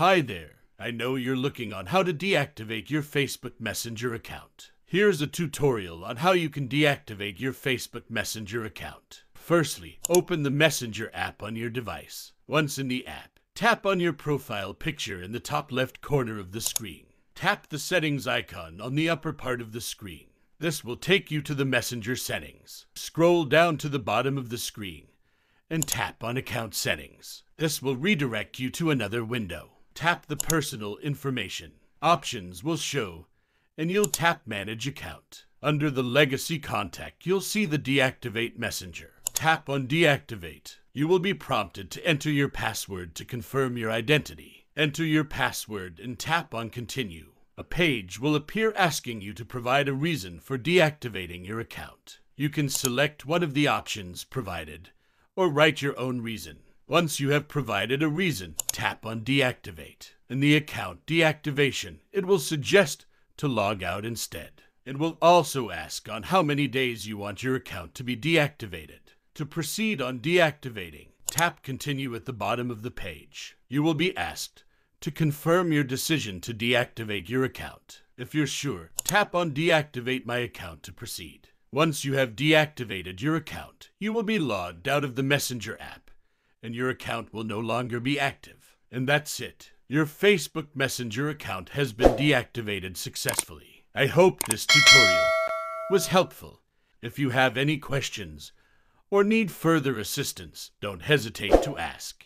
Hi there. I know you're looking on how to deactivate your Facebook Messenger account. Here's a tutorial on how you can deactivate your Facebook Messenger account. Firstly, open the Messenger app on your device. Once in the app, tap on your profile picture in the top left corner of the screen. Tap the settings icon on the upper part of the screen. This will take you to the Messenger settings. Scroll down to the bottom of the screen and tap on Account Settings. This will redirect you to another window. Tap the Personal Information. Options will show, and you'll tap Manage Account. Under the Legacy Contact, you'll see the Deactivate Messenger. Tap on Deactivate. You will be prompted to enter your password to confirm your identity. Enter your password and tap on Continue. A page will appear asking you to provide a reason for deactivating your account. You can select one of the options provided, or write your own reason. Once you have provided a reason, tap on Deactivate. In the account deactivation, it will suggest to log out instead. It will also ask on how many days you want your account to be deactivated. To proceed on deactivating, tap Continue at the bottom of the page. You will be asked to confirm your decision to deactivate your account. If you're sure, tap on Deactivate My Account to proceed. Once you have deactivated your account, you will be logged out of the Messenger app, and your account will no longer be active. And that's it. Your Facebook Messenger account has been deactivated successfully. I hope this tutorial was helpful. If you have any questions or need further assistance, don't hesitate to ask.